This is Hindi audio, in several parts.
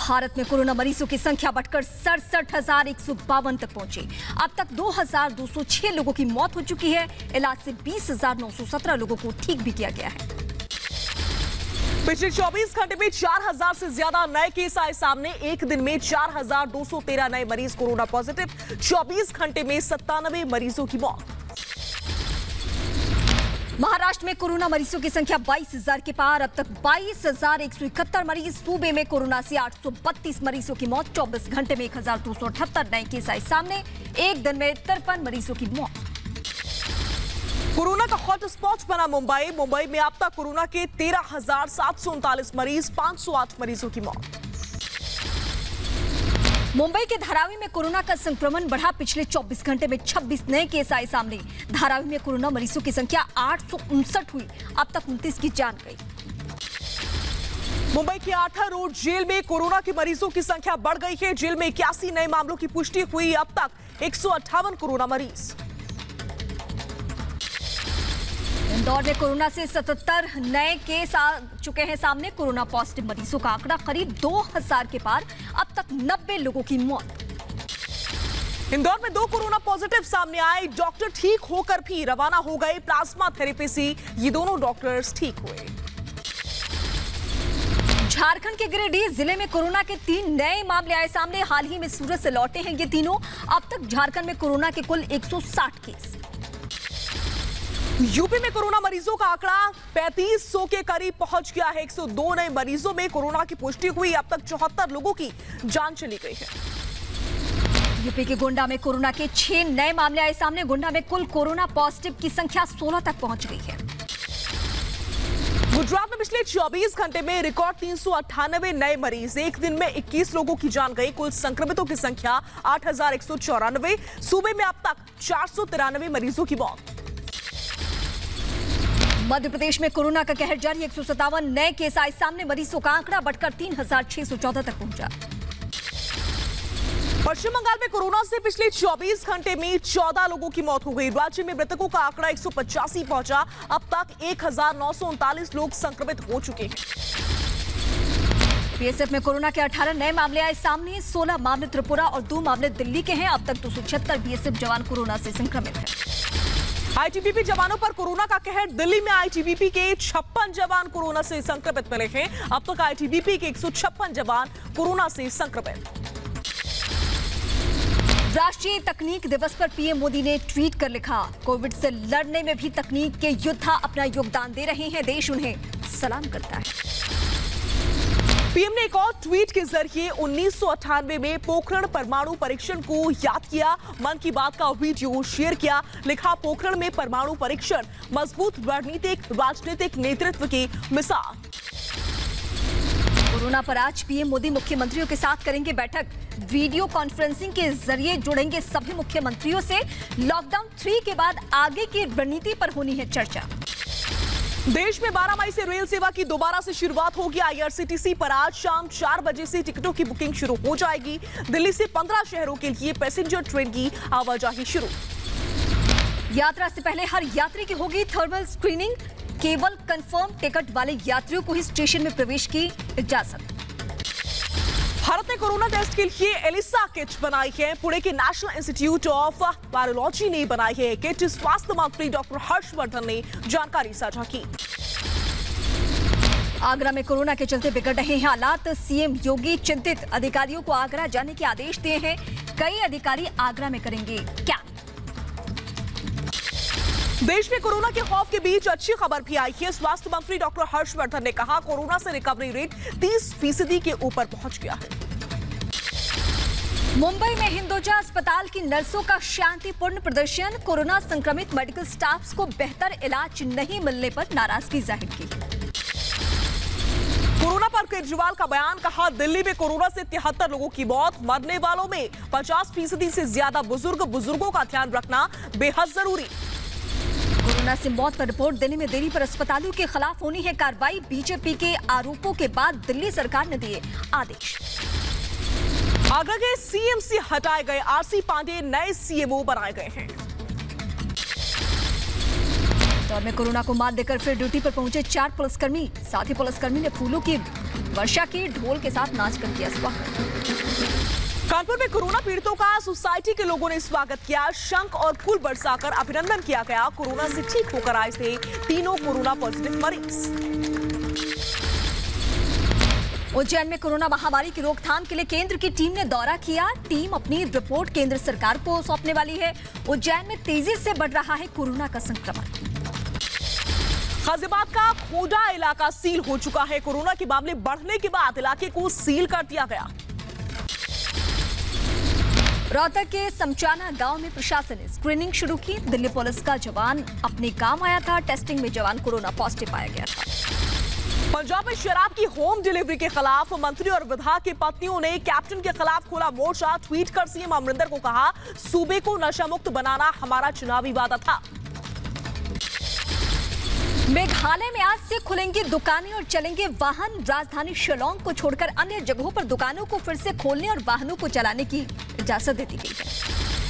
भारत में कोरोना मरीजों की संख्या बढ़कर 67,152 तक पहुंची। अब तक 2,206 लोगों की मौत हो चुकी है। इलाज से 20,917 लोगों को ठीक भी किया गया है। पिछले 24 घंटे में 4,000 से ज्यादा नए केस आए सामने। एक दिन में 4,213 नए मरीज कोरोना पॉजिटिव। 24 घंटे में 97 मरीजों की मौत। महाराष्ट्र में कोरोना मरीजों की संख्या 22,000 के पार। अब तक 22,171 मरीज। सूबे में कोरोना से 832 मरीजों की मौत। 24 घंटे में 1,278 नए केस आए सामने। एक दिन में 53 मरीजों की मौत। कोरोना का हॉटस्पॉट बना मुंबई। मुंबई में अब तक कोरोना के 13,739 मरीज। 508 मरीजों की मौत। मुंबई के धारावी में कोरोना का संक्रमण बढ़ा। पिछले 24 घंटे में 26 नए केस आए सामने। धारावी में कोरोना मरीजों की संख्या 859 हुई। अब तक 29 की जान गई। मुंबई के आठा रोड जेल में कोरोना के मरीजों की संख्या बढ़ गई है। जेल में 81 नए मामलों की पुष्टि हुई। अब तक 158 कोरोना मरीज। इंदौर में कोरोना से 77 नए केस आ चुके हैं सामने। कोरोना पॉजिटिव मरीजों का आंकड़ा करीब 2,000 के पार। अब तक 90 लोगों की मौत। इंदौर में 2 कोरोना पॉजिटिव सामने आए। डॉक्टर ठीक होकर भी रवाना हो गए प्लाज्मा थेरेपी से। ये दोनों डॉक्टर्स ठीक हुए। झारखंड के गिरिडीह जिले में कोरोना के 3 नए मामले आए सामने। हाल ही में सूरत से लौटे हैं ये तीनों। अब तक झारखंड में कोरोना के कुल 160 केस। यूपी में कोरोना मरीजों का आंकड़ा 3500 के करीब पहुंच गया है। 102 नए मरीजों में कोरोना की पुष्टि हुई। अब तक 74 लोगों की जान चली गई है। यूपी के गोंडा में कोरोना के 6 नए मामले आए सामने। गोंडा में कुल कोरोना पॉजिटिव की संख्या 16 तक पहुंच गई है। गुजरात में पिछले 24 घंटे में रिकॉर्ड 398 नए मरीज। एक दिन में 21 लोगों की जान गई। कुल संक्रमितों की संख्या 8,194। सूबे में अब तक 493 मरीजों की मौत। मध्य प्रदेश में कोरोना का कहर जारी। 157 नए केस आए सामने। मरीजों का आंकड़ा बढ़कर 3,614 तक पहुंचा। पश्चिम बंगाल में कोरोना से पिछले 24 घंटे में 14 लोगों की मौत हो गई। राज्य में मृतकों का आंकड़ा 185 पहुंचा। अब तक 1,939 लोग संक्रमित हो चुके हैं। बीएसएफ में कोरोना के 18 नए मामले आए सामने। 16 मामले त्रिपुरा और 2 मामले दिल्ली के हैं। अब तक 276 बीएसएफ जवान कोरोना से संक्रमित हैं। आईटीबीपी जवानों पर कोरोना का कहर। दिल्ली में आईटीबीपी के 56 जवान कोरोना से संक्रमित मिले हैं। अब तक आईटीबीपी के 156 जवान कोरोना से संक्रमित। राष्ट्रीय तकनीक दिवस पर पीएम मोदी ने ट्वीट कर लिखा, कोविड से लड़ने में भी तकनीक के योद्धा अपना योगदान दे रहे हैं। देश उन्हें सलाम करता है। पीएम ने एक और ट्वीट के जरिए 1998 में पोखरण परमाणु परीक्षण को याद किया। मन की बात का वीडियो शेयर किया। लिखा, पोखरण में परमाणु परीक्षण मजबूत रणनीतिक राजनीतिक नेतृत्व की मिसाल। कोरोना पर आज पीएम मोदी मुख्यमंत्रियों के साथ करेंगे बैठक। वीडियो कॉन्फ्रेंसिंग के जरिए जुड़ेंगे सभी मुख्यमंत्रियों से। लॉकडाउन 3 के बाद आगे की रणनीति पर होनी है चर्चा। देश में 12 मई से रेल सेवा की दोबारा से शुरुआत होगी। आईआरसीटीसी पर आज शाम 4 बजे से टिकटों की बुकिंग शुरू हो जाएगी। दिल्ली से 15 शहरों के लिए पैसेंजर ट्रेन की आवाजाही शुरू। यात्रा से पहले हर यात्री की होगी थर्मल स्क्रीनिंग। केवल कंफर्म टिकट वाले यात्रियों को ही स्टेशन में प्रवेश की इजाजत। भारत ने कोरोना टेस्ट के लिए एलिसा किट बनाई है। पुणे के नेशनल इंस्टीट्यूट ऑफ वायरोलॉजी ने बनाई है किट। स्वास्थ्य मंत्री डॉक्टर हर्षवर्धन ने जानकारी साझा की। आगरा में कोरोना के चलते बिगड़ रहे हैं हालात। सीएम योगी चिंतित। अधिकारियों को आगरा जाने के आदेश दिए हैं। कई अधिकारी आगरा में करेंगे कैंप। देश में कोरोना के खौफ के बीच अच्छी खबर भी आई है। स्वास्थ्य मंत्री डॉक्टर हर्षवर्धन ने कहा, कोरोना से रिकवरी रेट 30% के ऊपर पहुंच गया है। मुंबई में हिंदुजा अस्पताल की नर्सों का शांतिपूर्ण प्रदर्शन। कोरोना संक्रमित मेडिकल स्टाफ को बेहतर इलाज नहीं मिलने पर नाराजगी जाहिर की। कोरोना पर केजरीवाल का बयान। कहा, दिल्ली में कोरोना से 73 लोगों की मौत। मरने वालों में 50% से ज्यादा बुजुर्गों का ध्यान रखना बेहद जरूरी। कोरोना से मौत पर रिपोर्ट देने में देरी पर अस्पतालों के खिलाफ होनी है कार्रवाई। बीजेपी के आरोपों के बाद दिल्ली सरकार ने दिए आदेश। आगरा के सीएम से हटाए गए आरसी पांडे नए सीएमओ बनाए गए हैं। इंदौर में कोरोना को मात देकर फिर ड्यूटी पर पहुंचे 4 पुलिसकर्मी। साथ ही पुलिसकर्मी ने फूलों की वर्षा की ढोल के साथ नाच कर किया स्वागत। कानपुर में कोरोना पीड़ितों का सोसाइटी के लोगों ने स्वागत किया। शंख और फूल बरसाकर अभिनंदन किया गया। कोरोना से ठीक होकर आए थे तीनों कोरोना पॉजिटिव मरीज। उज्जैन में कोरोना महामारी की रोकथाम के लिए केंद्र की टीम ने दौरा किया। टीम अपनी रिपोर्ट केंद्र सरकार को सौंपने वाली है। उज्जैन में तेजी से बढ़ रहा है कोरोना का संक्रमण। गाजियाबाद का खोडा इलाका सील हो चुका है। कोरोना के मामले बढ़ने के बाद इलाके को सील कर दिया गया। रोहतक के समचाना गांव में प्रशासन ने स्क्रीनिंग शुरू की। दिल्ली पुलिस का जवान अपने काम आया था। टेस्टिंग में जवान कोरोना पॉजिटिव पाया गया था। पंजाब में शराब की होम डिलीवरी के खिलाफ मंत्री और विधायक की पत्नियों ने कैप्टन के खिलाफ खोला मोर्चा। ट्वीट कर सीएम अमरिंदर को कहा, सूबे को नशा मुक्त बनाना हमारा चुनावी वादा था। मेघालय में आज से खुलेंगी दुकानें और चलेंगे वाहन। राजधानी शिलोंग को छोड़कर अन्य जगहों पर दुकानों को फिर से खोलने और वाहनों को चलाने की इजाजत दे दी गई है।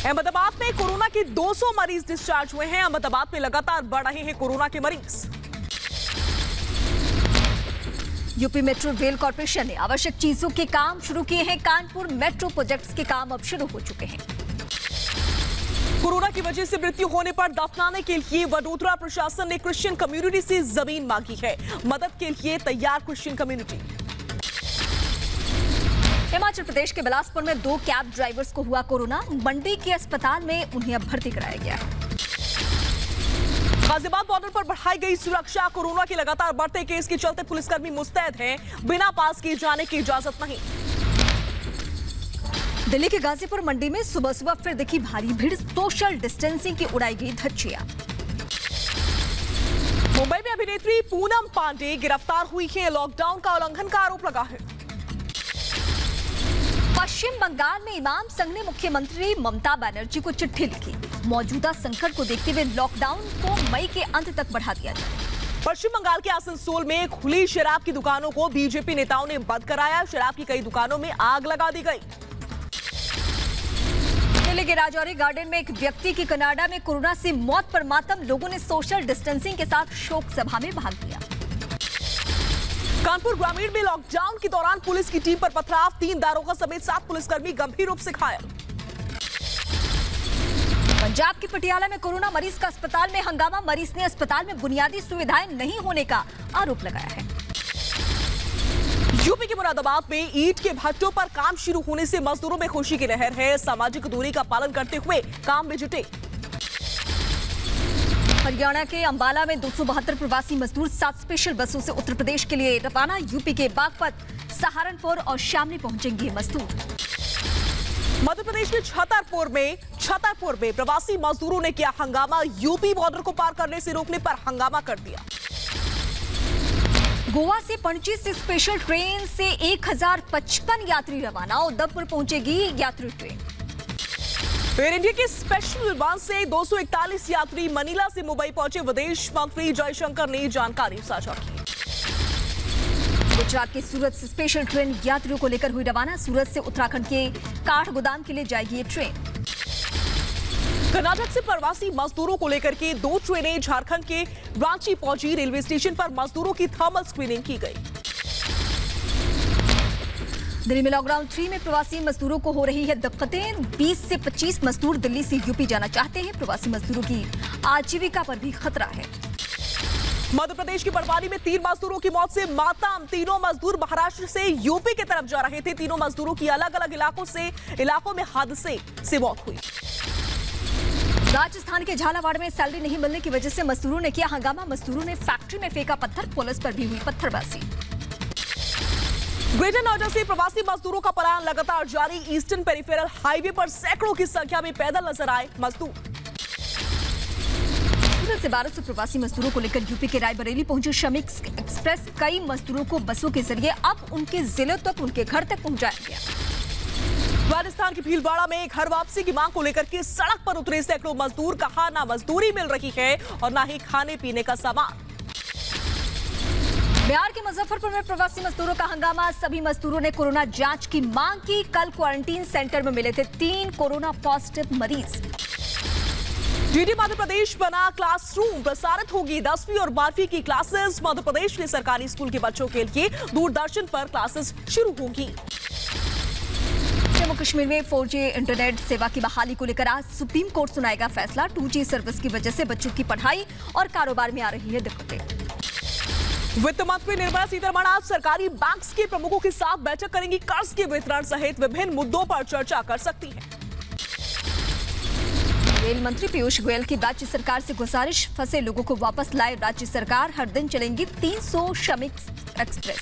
अहमदाबाद में कोरोना के 200 मरीज डिस्चार्ज हुए हैं। अहमदाबाद में लगातार बढ़ रहे हैं कोरोना के मरीज। यूपी मेट्रो रेल कॉर्पोरेशन ने आवश्यक चीजों के काम शुरू किए हैं। कानपुर मेट्रो प्रोजेक्ट्स के काम अब शुरू हो चुके हैं। कोरोना की वजह से मृत्यु होने पर दफनाने के लिए वडोदरा प्रशासन ने क्रिश्चियन कम्युनिटी से जमीन मांगी है। मदद के लिए तैयार क्रिश्चियन कम्युनिटी। हिमाचल प्रदेश के बिलासपुर में 2 कैब ड्राइवर्स को हुआ कोरोना। मंडी के अस्पताल में उन्हें अब भर्ती कराया गया है। गाजियाबाद बॉर्डर पर बढ़ाई गई सुरक्षा। कोरोना के लगातार बढ़ते केस के चलते पुलिसकर्मी मुस्तैद हैं। बिना पास किए जाने की इजाजत नहीं। दिल्ली के गाजीपुर मंडी में सुबह सुबह फिर दिखी भारी भीड़। सोशल डिस्टेंसिंग की उड़ाई गई धज्जियां। मुंबई में अभिनेत्री पूनम पांडे गिरफ्तार हुई है। लॉकडाउन का उल्लंघन का आरोप लगा है। पश्चिम बंगाल में इमाम संघ ने मुख्यमंत्री ममता बनर्जी को चिट्ठी लिखी। मौजूदा संकट को देखते हुए लॉकडाउन को मई के अंत तक बढ़ा दिया जाए। पश्चिम बंगाल के आसनसोल में खुली शराब की दुकानों को बीजेपी नेताओं ने बंद कराया। शराब की कई दुकानों में आग लगा दी गई। दिल्ली के राजौरी गार्डन में एक व्यक्ति की कनाडा में कोरोना से मौत पर मातम। लोगों ने सोशल डिस्टेंसिंग के साथ शोक सभा में भाग लिया। कानपुर ग्रामीण में लॉकडाउन के दौरान पुलिस की टीम पर पथराव। 3 दारोगा समेत 7 पुलिसकर्मी गंभीर रूप से घायल। पंजाब के पटियाला में कोरोना मरीज का अस्पताल में हंगामा। मरीज ने अस्पताल में बुनियादी सुविधाएं नहीं होने का आरोप लगाया है। यूपी के मुरादाबाद में ईंट के भट्टों पर काम शुरू होने से मजदूरों में खुशी की लहर है। सामाजिक दूरी का पालन करते हुए काम में जुटे। हरियाणा के अंबाला में 272 प्रवासी मजदूर 7 स्पेशल बसों से उत्तर प्रदेश के लिए रवाना। यूपी के बागपत, सहारनपुर और शामली पहुंचेंगे मजदूर। मध्य प्रदेश के छतरपुर में प्रवासी मजदूरों ने किया हंगामा। यूपी बॉर्डर को पार करने से रोकने पर हंगामा कर दिया। गोवा से पणजी से स्पेशल ट्रेन से 1055 यात्री रवाना। उदयपुर पहुंचेगी यात्री ट्रेन। एयर इंडिया के स्पेशल विमान से 241 यात्री मनीला से मुंबई पहुंचे। विदेश मंत्री जयशंकर ने जानकारी साझा की। गुजरात के सूरत से स्पेशल ट्रेन यात्रियों को लेकर हुई रवाना। सूरत से उत्तराखंड के काठगोदाम के लिए जाएगी ये ट्रेन। कर्नाटक से प्रवासी मजदूरों को लेकर के 2 ट्रेनें झारखंड के रांची पहुंची। रेलवे स्टेशन पर मजदूरों की थर्मल स्क्रीनिंग की गई। दिल्ली में लॉकडाउन 3 में प्रवासी मजदूरों को हो रही है दिक्कतें। 20 से 25 मजदूर दिल्ली से यूपी जाना चाहते हैं। प्रवासी मजदूरों की आजीविका पर भी खतरा है। मध्य प्रदेश की बड़वानी में 3 मजदूरों की मौत से मातम। तीनों मजदूर महाराष्ट्र से यूपी की तरफ जा रहे थे। तीनों मजदूरों की अलग अलग इलाकों में हादसे से मौत हुई। राजस्थान के झालावाड़ में सैलरी नहीं मिलने की वजह से मजदूरों ने किया हंगामा। मजदूरों ने फैक्ट्री में फेंका पत्थर। पुलिस पर भी हुई पत्थरबाजी। ग्रेटर नोएडा से प्रवासी मजदूरों का पलायन लगातार जारी। ईस्टर्न पेरिफेरल हाईवे पर सैकड़ों की संख्या में पैदल नजर आए मजदूर। सूरत से 1200 प्रवासी मजदूरों को लेकर यूपी के रायबरेली पहुंचे श्रमिक एक्सप्रेस। कई मजदूरों को बसों के जरिए अब उनके जिले तक, उनके घर तक पहुंचाया गया। राजस्थान के भीलवाड़ा में घर वापसी की मांग को लेकर के सड़क पर उतरे सैकड़ों मजदूर। कहा, ना मजदूरी मिल रही है और ना ही खाने पीने का सामान। बिहार के मुजफ्फरपुर में प्रवासी मजदूरों का हंगामा। सभी मजदूरों ने कोरोना जांच की मांग की। कल क्वारंटीन सेंटर में मिले थे 3 कोरोना पॉजिटिव मरीज। डीडी मध्य प्रदेश बना क्लासरूम, प्रसारित होगी 10वीं और 12वीं की क्लासेस। मध्य प्रदेश के सरकारी स्कूल के बच्चों के लिए दूरदर्शन पर क्लासेस शुरू होंगी। जम्मू कश्मीर में 4G इंटरनेट सेवा की बहाली को लेकर आज सुप्रीम कोर्ट सुनाएगा फैसला। 2G सर्विस की वजह से बच्चों की पढ़ाई और कारोबार में आ रही है दिक्कतें। वित्त मंत्री निर्मला सीतारमण आज सरकारी बैंक्स के प्रमुखों के साथ बैठक करेंगी। कर्ज के वितरण सहित विभिन्न मुद्दों पर चर्चा कर सकती है। रेल मंत्री पीयूष गोयल की राज्य सरकार से गुजारिश, फंसे लोगों को वापस लाए राज्य सरकार। हर दिन चलेंगी 300 श्रमिक एक्सप्रेस।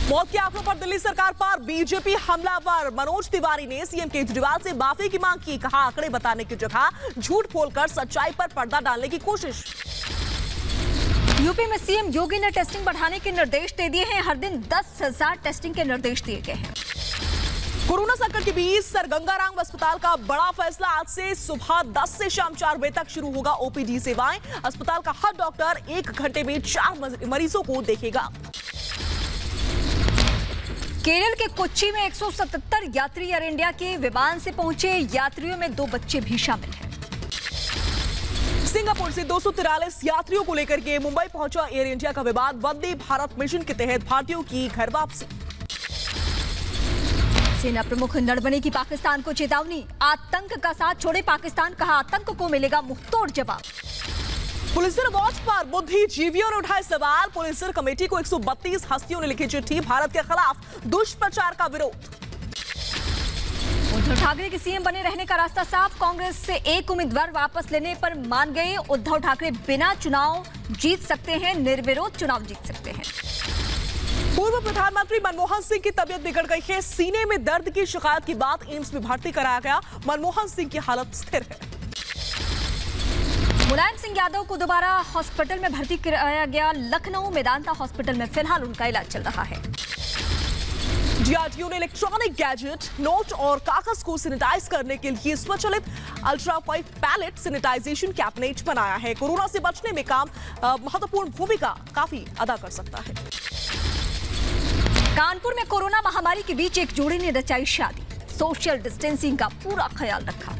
मौत के आंकड़ों पर दिल्ली सरकार पर बीजेपी हमलावर। मनोज तिवारी ने सीएम केजरीवाल से माफी की मांग की। कहा, आंकड़े बताने की जगह झूठ बोलकर सच्चाई पर पर्दा डालने की कोशिश। यूपी में सीएम योगी ने टेस्टिंग बढ़ाने के निर्देश दे दिए हैं। हर दिन 10,000 टेस्टिंग के निर्देश दिए गए हैं। कोरोना संकट के बीच सर गंगाराम अस्पताल का बड़ा फैसला। आज से सुबह 10 से शाम 4 बजे तक शुरू होगा ओपीडी सेवाएं। अस्पताल का हर डॉक्टर 1 घंटे में 4 मरीजों को देखेगा। केरल के कोच्चि में 177 यात्री एयर इंडिया के विमान से पहुंचे। यात्रियों में 2 बच्चे भी शामिल हैं। सिंगापुर से 243 यात्रियों को लेकर के मुंबई पहुंचा एयर इंडिया का विमान। वंदे भारत मिशन के तहत भारतीयों की घर वापसी। सेना प्रमुख नरवणे की पाकिस्तान को चेतावनी, आतंक का साथ छोड़े पाकिस्तान। कहा, आतंक को मिलेगा मुंहतोड़ जवाब। पुलिसर वॉच पर बुद्धिजीवियों ने उठाए सवाल। पुलिसर कमेटी को 132 हस्तियों ने लिखी चिट्ठी। भारत के खिलाफ दुष्प्रचार का विरोध। उद्धव ठाकरे के सीएम बने रहने का रास्ता साफ। कांग्रेस से एक उम्मीदवार वापस लेने पर मान गए। उद्धव ठाकरे बिना चुनाव जीत सकते हैं, निर्विरोध चुनाव जीत सकते हैं। पूर्व प्रधानमंत्री मनमोहन सिंह की तबीयत बिगड़ गई है। सीने में दर्द की शिकायत के बाद एम्स में भर्ती कराया गया। मनमोहन सिंह की हालत स्थिर है। मुलायम सिंह यादव को दोबारा हॉस्पिटल में भर्ती कराया गया। लखनऊ मेदांता हॉस्पिटल में फिलहाल उनका इलाज चल रहा है। डीआरडीओ ने इलेक्ट्रॉनिक गैजेट, नोट और कागज को सैनिटाइज करने के लिए स्वचालित अल्ट्रा 5 पैलेट सैनिटाइजेशन कैबिनेट बनाया है। कोरोना से बचने में काम महत्वपूर्ण भूमिका काफी अदा कर सकता है। कानपुर में कोरोना महामारी के बीच एक जोड़े ने रचाई शादी। सोशल डिस्टेंसिंग का पूरा ख्याल रखा।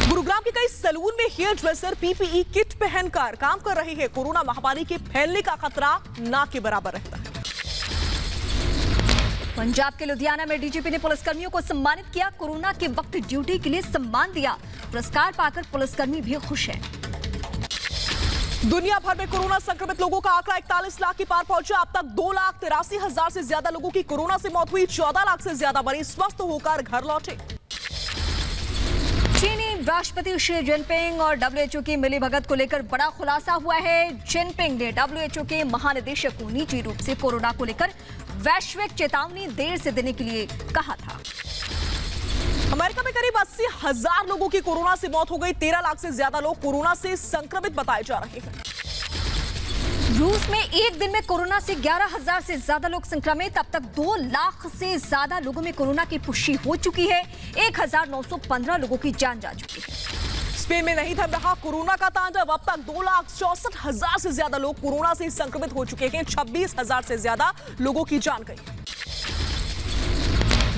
गुरुग्राम के कई सैलून में हेयर ड्रेसर पीपीई किट पहनकर काम कर रहे हैं। कोरोना महामारी के फैलने का खतरा ना के बराबर रहता है। पंजाब के लुधियाना में डीजीपी ने पुलिसकर्मियों को सम्मानित किया। कोरोना के वक्त ड्यूटी के लिए सम्मान दिया। पुरस्कार पाकर पुलिसकर्मी भी खुश हैं। दुनिया भर में कोरोना संक्रमित लोगों का आंकड़ा 41 लाख के पार पहुंचा। अब तक 2,83,000 से ज्यादा लोगों की कोरोना से मौत हुई। 14 लाख से ज्यादा मरीज स्वस्थ होकर घर लौटे। चीनी राष्ट्रपति शी जिनपिंग और डब्ल्यूएचओ की मिलीभगत को लेकर बड़ा खुलासा हुआ है। जिनपिंग ने डब्ल्यूएचओ के महानिदेशक को निजी रूप से कोरोना को लेकर वैश्विक चेतावनी देर से देने के लिए कहा था। अमेरिका में करीब 80,000 लोगों की कोरोना से मौत हो गई। 13 लाख से ज्यादा लोग कोरोना से संक्रमित बताए जा रहे हैं। रूस में एक दिन में कोरोना से 11,000 से ज्यादा लोग संक्रमित। अब तक 2 लाख से ज्यादा लोगों में कोरोना की पुष्टि हो चुकी है। 1,915 लोगों की जान जा चुकी है। स्पेन में नहीं थम रहा कोरोना का तांडव। अब तक 2,64,000 से ज्यादा लोग कोरोना से संक्रमित हो चुके हैं। 26,000 से ज्यादा लोगों की जान गई।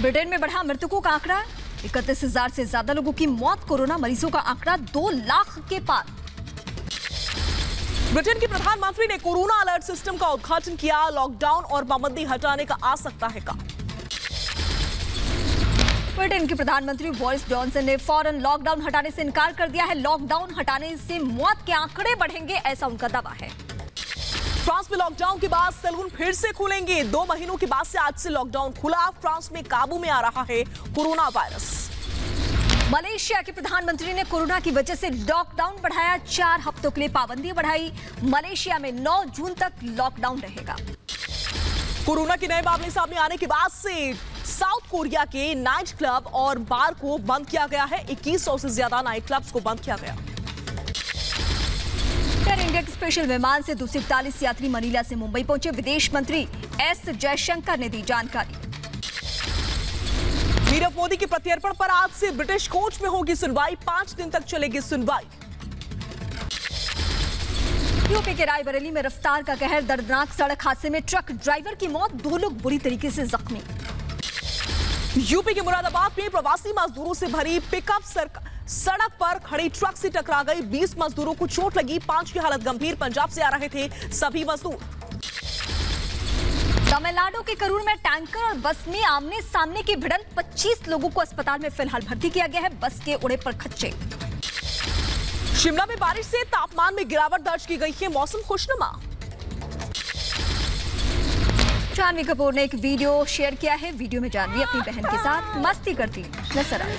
ब्रिटेन में बढ़ा मृतकों का आंकड़ा। 31,000 से ज्यादा लोगों की मौत। कोरोना मरीजों का आंकड़ा 2 लाख के पार। ब्रिटेन के प्रधानमंत्री ने कोरोना अलर्ट सिस्टम का उद्घाटन किया। लॉकडाउन और पाबंदी हटाने का आ सकता है काम। ब्रिटेन के प्रधानमंत्री बोरिस जॉनसन ने फौरन लॉकडाउन हटाने से इनकार कर दिया है। लॉकडाउन हटाने से मौत के आंकड़े बढ़ेंगे, ऐसा उनका दावा है। फ्रांस में लॉकडाउन के बाद सैलून फिर से खुलेंगे। 2 महीनों के बाद से आज से लॉकडाउन खुला। फ्रांस में काबू में आ रहा है कोरोना वायरस। मलेशिया के प्रधानमंत्री ने कोरोना की वजह से लॉकडाउन बढ़ाया। 4 हफ्तों के लिए पाबंदी बढ़ाई। मलेशिया में 9 जून तक लॉकडाउन रहेगा। कोरोना के नए मामले सामने आने के बाद से साउथ कोरिया के नाइट क्लब और बार को बंद किया गया है। 2100 से ज्यादा नाइट क्लब्स को बंद किया गया। एयर इंडिया के स्पेशल विमान से 241 यात्री मनीला से मुंबई पहुंचे। विदेश मंत्री एस जयशंकर ने दी जानकारी। नीरव मोदी के प्रत्यर्पण पर आज से ब्रिटिश कोर्ट में होगी सुनवाई। 5 दिन तक चलेगी सुनवाई। यूपी के रायबरेली में रफ्तार का कहर। दर्दनाक सड़क हादसे में ट्रक ड्राइवर की मौत। 2 लोग बुरी तरीके से जख्मी। यूपी के मुरादाबाद में प्रवासी मजदूरों से भरी पिकअप सड़क पर खड़ी ट्रक से टकरा गई। 20 मजदूरों को चोट लगी, 5 की हालत गंभीर। पंजाब से आ रहे थे सभी मजदूर। तमिलनाडु के करूर में टैंकर और बस में आमने सामने की भिड़ंत, 25 लोगों को अस्पताल में फिलहाल भर्ती किया गया है। बस के उड़े पर खच्चे। शिमला में बारिश से तापमान में गिरावट दर्ज की गई है, मौसम खुशनुमा। जानवी कपूर ने एक वीडियो शेयर किया है। वीडियो में जानवी अपनी बहन के साथ मस्ती करती नजर आई।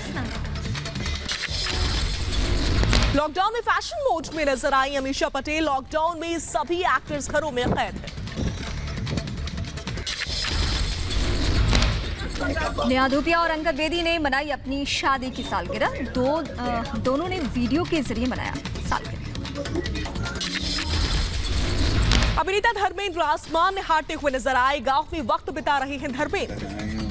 लॉकडाउन में फैशन मोड में नजर आई अमीषा पटेल। लॉकडाउन में सभी एक्टर्स घरों में कैद हैं। नेहा धूपिया और अंगद बेदी ने मनाई अपनी शादी की सालगिरह। दोनों ने वीडियो के जरिए मनाया सालगिरह। अभिनेता धर्मेंद्र आसमान में हारते हुए नजर आए। गांव में वक्त बिता रहे हैं धर्मेंद्र।